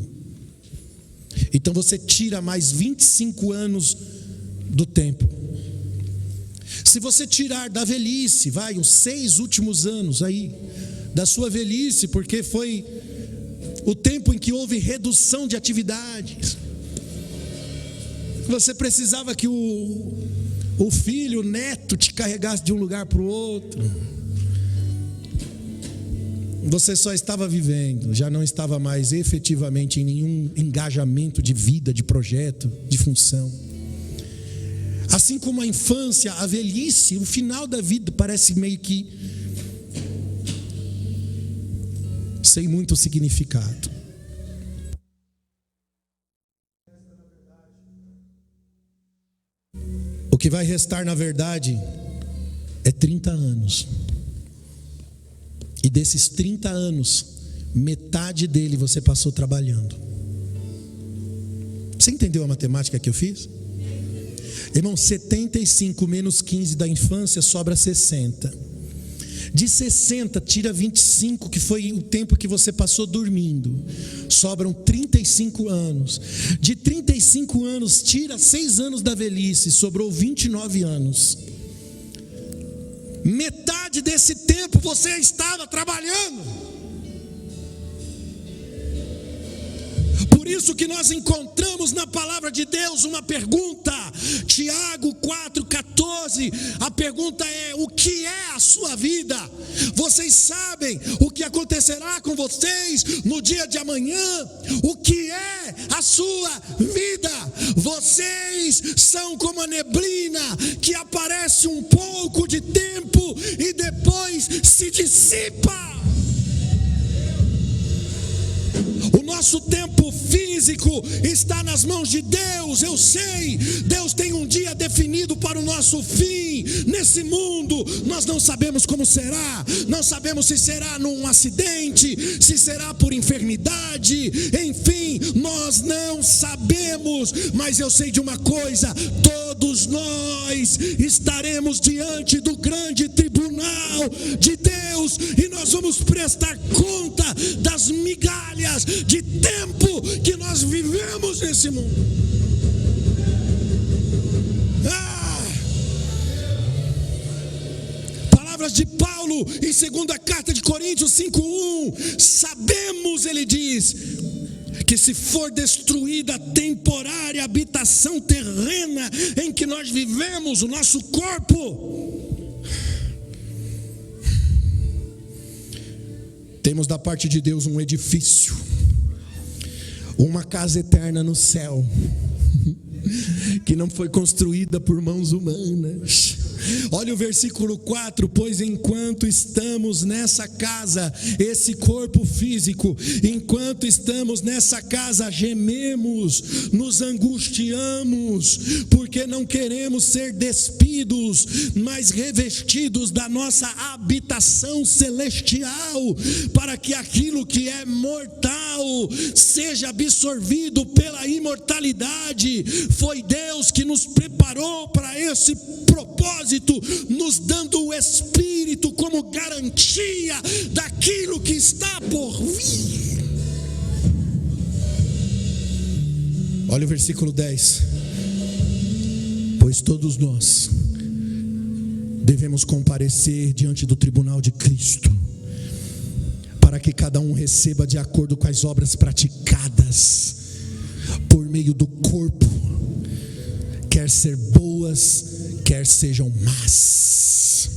Speaker 1: Então você tira mais 25 anos do tempo. Se você tirar da velhice, os 6 últimos anos aí da sua velhice, porque foi o tempo em que houve redução de atividades, você precisava que o filho, o neto te carregasse de um lugar para o outro. Você só estava vivendo, já não estava mais efetivamente em nenhum engajamento de vida, de projeto, de função. Assim como a infância, a velhice, o final da vida parece meio que sem muito significado. O que vai restar na verdade é 30 anos. E desses 30 anos, metade dele você passou trabalhando. Você entendeu a matemática que eu fiz? Irmão, 75 menos 15 da infância sobra 60. De 60 tira 25, que foi o tempo que você passou dormindo, sobram 35 anos. De 35 anos tira 6 anos da velhice, sobrou 29 anos. Metade desse tempo você estava trabalhando. Por isso que nós encontramos na palavra de Deus uma pergunta, Tiago 4,14, a pergunta é: o que é a sua vida? Vocês sabem o que acontecerá com vocês no dia de amanhã? O que é a sua vida? Vocês são como a neblina que aparece um pouco de tempo e depois se dissipa. O nosso tempo físico está nas mãos de Deus, eu sei. Deus tem um dia definido para o nosso fim. Nesse mundo, nós não sabemos como será. Não sabemos se será num acidente, se será por enfermidade. Enfim, nós não sabemos. Mas eu sei de uma coisa: todos nós estaremos diante do grande tribunal de Deus. E nós vamos prestar conta das migalhas de tempo que nós vivemos nesse mundo. Palavras de Paulo em 2ª carta de Coríntios 5:1. Sabemos, ele diz, que se for destruída a temporária habitação terrena em que nós vivemos, o nosso corpo, temos da parte de Deus um edifício, uma casa eterna no céu, que não foi construída por mãos humanas. Olha o versículo 4: pois enquanto estamos nessa casa, esse corpo físico, enquanto estamos nessa casa, gememos, nos angustiamos, porque não queremos ser despidos, mas revestidos da nossa habitação celestial, para que aquilo que é mortal seja absorvido pela imortalidade. Foi Deus que nos preparou para esse propósito, nos dando o Espírito como garantia daquilo que está por vir. Olha o versículo 10: pois todos nós devemos comparecer diante do tribunal de Cristo, para que cada um receba de acordo com as obras praticadas por meio do corpo, quer ser boas, quer sejam más.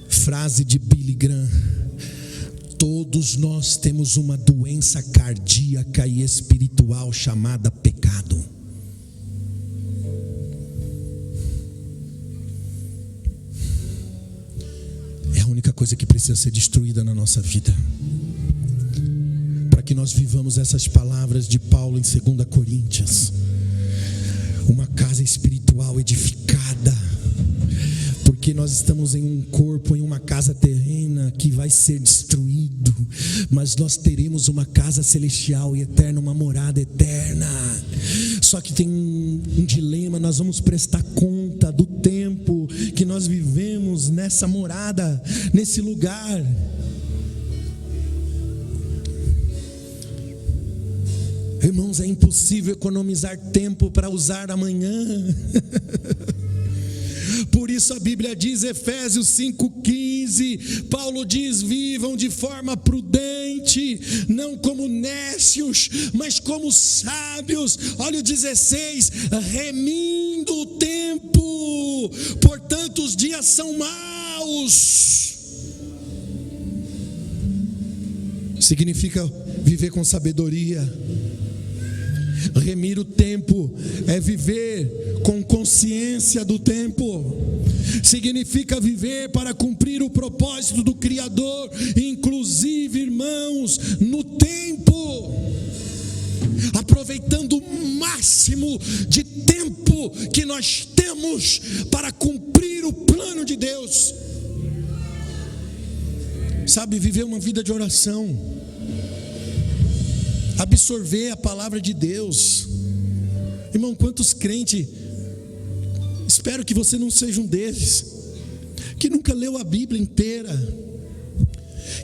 Speaker 1: Frase de Billy Graham: todos nós temos uma doença cardíaca e espiritual chamada pecado. É a única coisa que precisa ser destruída na nossa vida, para que nós vivamos essas palavras de Paulo em 2 Coríntios: uma casa espiritual edificada, porque nós estamos em um corpo, em uma casa terrena que vai ser destruído, mas nós teremos uma casa celestial e eterna, uma morada eterna. Só que tem um dilema: nós vamos prestar conta do tempo que nós vivemos nessa morada, nesse lugar. Irmãos, é impossível economizar tempo para usar amanhã. Por isso a Bíblia diz, Efésios 5,15, Paulo diz: vivam de forma prudente, não como nécios, mas como sábios. Olha o 16, remindo o tempo, portanto os dias são maus. Significa viver com sabedoria. Remir o tempo é viver com consciência do tempo. Significa viver para cumprir o propósito do Criador, inclusive, irmãos, no tempo, aproveitando o máximo de tempo que nós temos para cumprir o plano de Deus. Sabe, viver uma vida de oração, absorver a palavra de Deus. Irmão, quantos crentes, espero que você não seja um deles, que nunca leu a Bíblia inteira,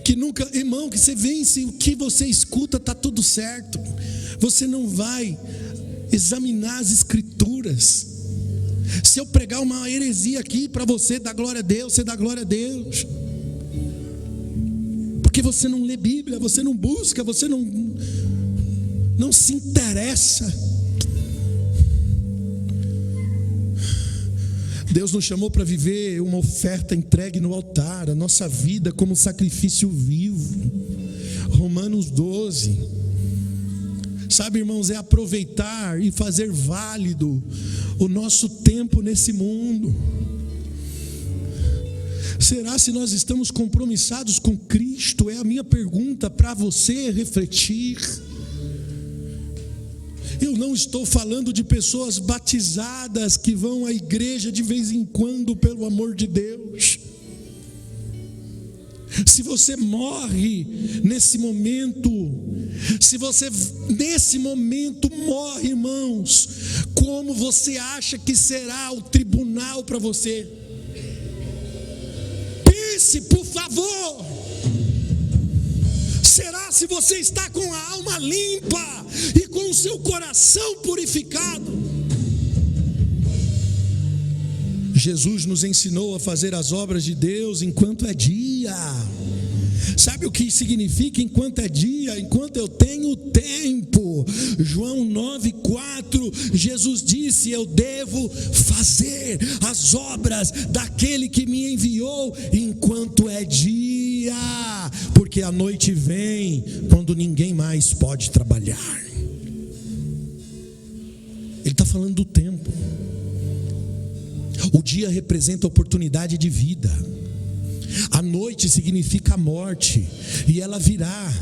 Speaker 1: que nunca, irmão, que você vence, o que você escuta está tudo certo, você não vai examinar as escrituras. Se eu pregar uma heresia aqui para você, dá glória a Deus, você dá glória a Deus, porque você não lê Bíblia, você não busca, você não se interessa. Deus nos chamou para viver uma oferta entregue no altar, a nossa vida como sacrifício vivo. Romanos 12. Sabe, irmãos, é aproveitar e fazer válido o nosso tempo nesse mundo. Será se nós estamos compromissados com Cristo? É a minha pergunta para você refletir. Eu não estou falando de pessoas batizadas que vão à igreja de vez em quando, pelo amor de Deus. Se você morre nesse momento, se você nesse momento morre, irmãos, como você acha que será o tribunal para você? Pense, por favor. Será se você está com a alma limpa e com o seu coração purificado? Jesus nos ensinou a fazer as obras de Deus enquanto é dia. Sabe o que significa enquanto é dia? Enquanto eu tenho tempo. João 9,4, Jesus disse: eu devo fazer as obras daquele que me enviou enquanto é dia, porque a noite vem quando ninguém mais pode trabalhar. Ele está falando do tempo. O dia representa oportunidade de vida. A noite significa a morte, e ela virá.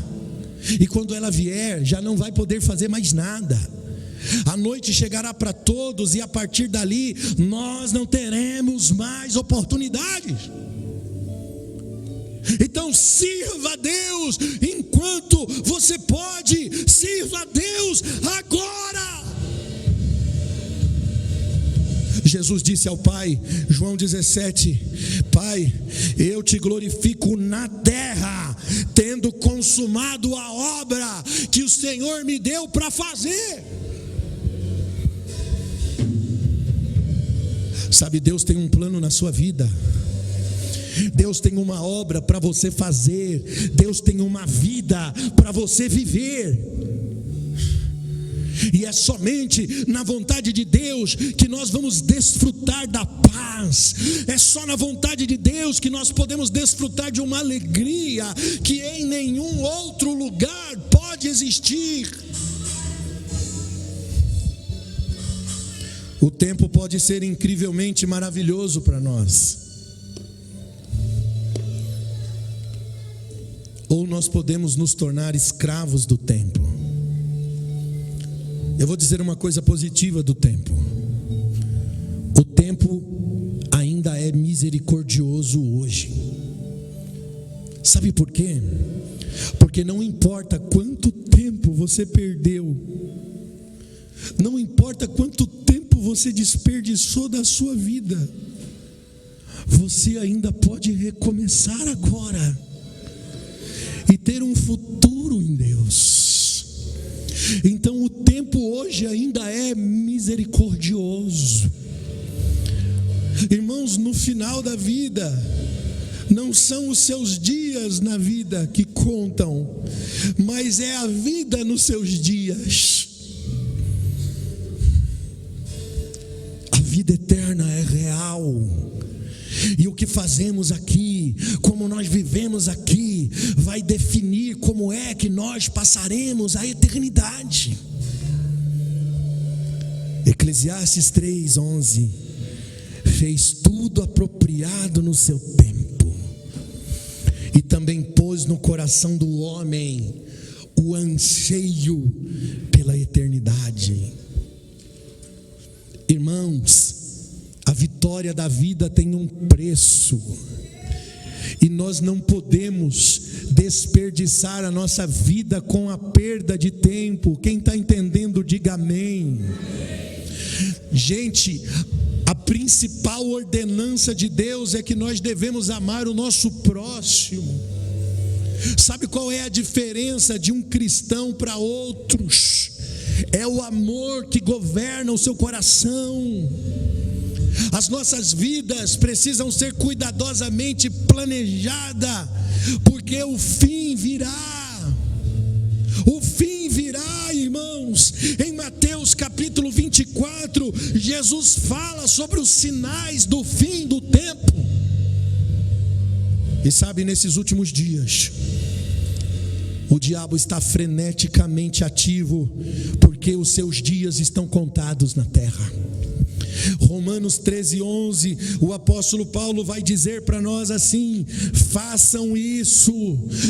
Speaker 1: E quando ela vier, já não vai poder fazer mais nada. A noite chegará para todos, e a partir dali nós não teremos mais oportunidades. Então sirva a Deus enquanto você pode, sirva a Deus agora. Jesus disse ao Pai, João 17, Pai, eu te glorifico na terra, tendo consumado a obra que o Senhor me deu para fazer. Sabe, Deus tem um plano na sua vida. Deus tem uma obra para você fazer. Deus tem uma vida para você viver. E é somente na vontade de Deus que nós vamos desfrutar da paz. É só na vontade de Deus que nós podemos desfrutar de uma alegria que em nenhum outro lugar pode existir. O tempo pode ser incrivelmente maravilhoso para nós, ou nós podemos nos tornar escravos do tempo. Eu vou dizer uma coisa positiva do tempo: o tempo ainda é misericordioso hoje. Sabe por quê? Porque não importa quanto tempo você perdeu, não importa quanto tempo você desperdiçou da sua vida, você ainda pode recomeçar agora e ter um futuro em Deus. Então o tempo hoje ainda é misericordioso. Irmãos, no final da vida, não são os seus dias na vida que contam, mas é a vida nos seus dias. A vida eterna é real. E o que fazemos aqui, como nós vivemos aqui, vai definir como é que nós passaremos a eternidade. Eclesiastes 3:11 fez tudo apropriado no seu tempo, e também pôs no coração do homem o anseio pela eternidade. Irmãos, a vitória da vida tem um preço, e nós não podemos desperdiçar a nossa vida com a perda de tempo. Quem está entendendo, diga amém. Gente, a principal ordenança de Deus é que nós devemos amar o nosso próximo. Sabe qual é a diferença de um cristão para outros? É o amor que governa o seu coração. As nossas vidas precisam ser cuidadosamente planejadas, porque o fim virá. O fim virá, irmãos. Em Mateus capítulo 24, Jesus fala sobre os sinais do fim do tempo. E sabe, nesses últimos dias, o diabo está freneticamente ativo, porque os seus dias estão contados na terra. Romanos 13:11, o apóstolo Paulo vai dizer para nós assim: façam isso,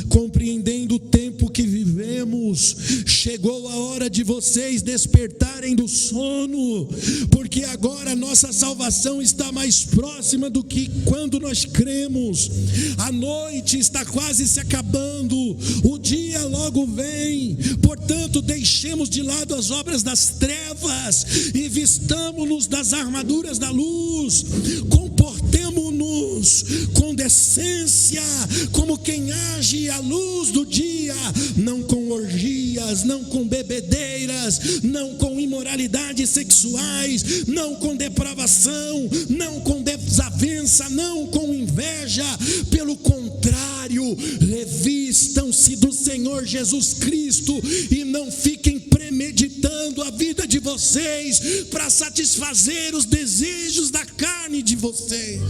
Speaker 1: compreendendo o tempo que vivemos. Chegou a hora de vocês despertarem do sono, porque agora a nossa salvação está mais próxima do que quando nós cremos. A noite está quase se acabando, o dia logo vem. Portanto, deixemos de lado as obras das trevas e vistamo-nos das armaduras da luz. Comportemo-nos com decência, como quem age à luz do dia, não com orgias, não com bebedeiras, não com imoralidades sexuais, não com depravação, não com desavença, não com inveja. Pelo contrário, revistam-se do Senhor Jesus Cristo e não fiquem premeditando a vida de vocês para satisfazer os desejos da carne de vocês.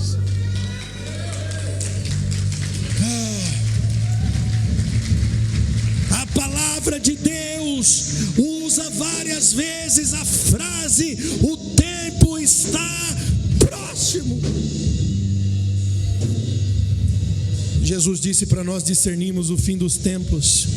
Speaker 1: A palavra de Deus usa várias vezes a frase: o tempo está próximo. Jesus disse para nós discernirmos o fim dos tempos.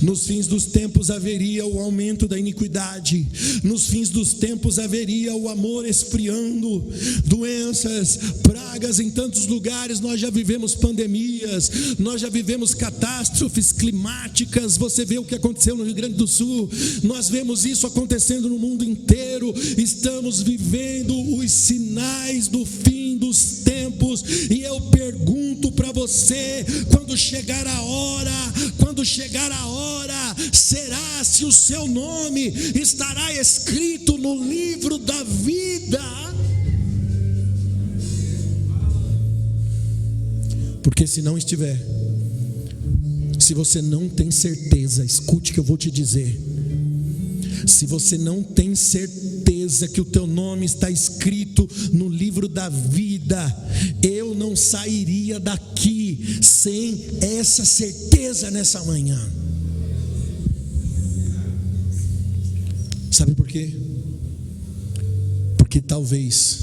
Speaker 1: Nos fins dos tempos haveria o aumento da iniquidade. Nos fins dos tempos haveria o amor esfriando. Doenças, pragas em tantos lugares. Nós já vivemos pandemias, nós já vivemos catástrofes climáticas. Você vê o que aconteceu no Rio Grande do Sul. Nós vemos isso acontecendo no mundo inteiro. Estamos vivendo os sinais do fim dos tempos. E eu pergunto para você: quando chegar a hora, será se o seu nome estará escrito no livro da vida? Porque se não estiver, se você não tem certeza, escute o que eu vou te dizer. Se você não tem certeza que o teu nome está escrito no livro da vida, eu não sairia daqui sem essa certeza nessa manhã. Sabe por quê? Porque talvez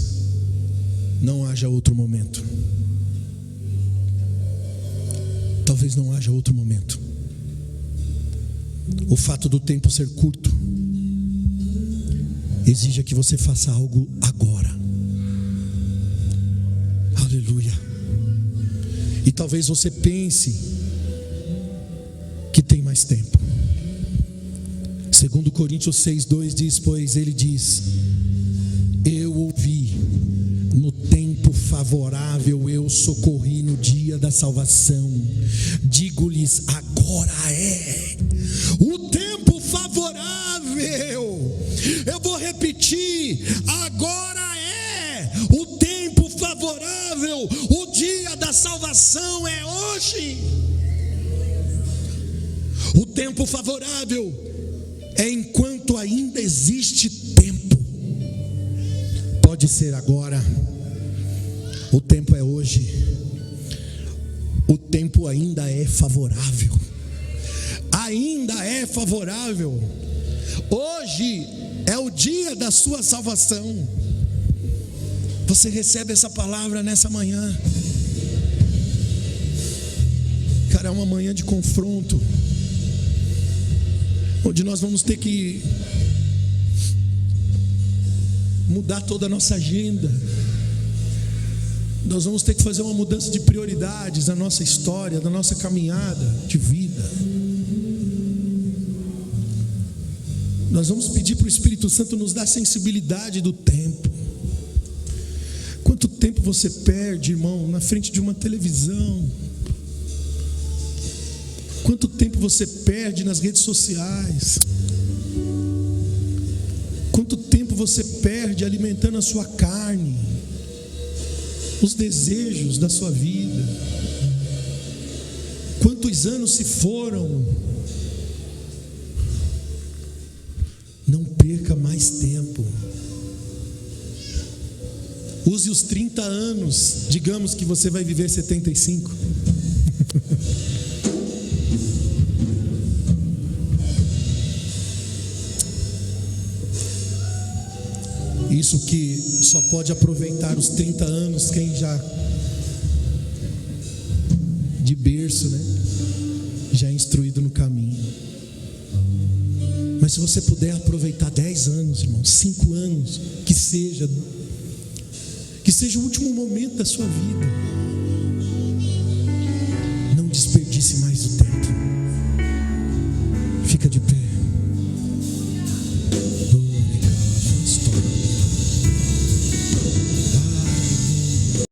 Speaker 1: não haja outro momento. Talvez não haja outro momento. O fato do tempo ser curto exige que você faça algo agora. Aleluia. E talvez você pense que tem mais tempo. 2 Coríntios 6:2 diz: pois ele diz: eu ouvi, no tempo favorável eu socorri no dia da salvação. Digo-lhes, agora é o tempo favorável. Eu vou repetir: agora é o tempo favorável. O dia da salvação é hoje. O tempo favorável é enquanto ainda existe tempo. Pode ser agora. O tempo é hoje. O tempo ainda é favorável. Ainda é favorável. Hoje é o dia da sua salvação. Você recebe essa palavra nessa manhã. Cara, é uma manhã de confronto, onde nós vamos ter que mudar toda a nossa agenda. Nós vamos ter que fazer uma mudança de prioridades na nossa história, na nossa caminhada de vida. Nós vamos pedir para o Espírito Santo nos dar sensibilidade do tempo. Quanto tempo você perde, irmão, na frente de uma televisão? Quanto tempo você perde nas redes sociais? Quanto tempo você perde alimentando a sua carne, os desejos da sua vida? Quantos anos se foram? Não perca mais tempo. Use os 30 anos. Digamos que você vai viver 75. Isso que só pode aproveitar os 30 anos quem já de berço, né? Já é instruído no caminho. Mas se você puder aproveitar 10 anos, irmão, 5 anos, que seja o último momento da sua vida.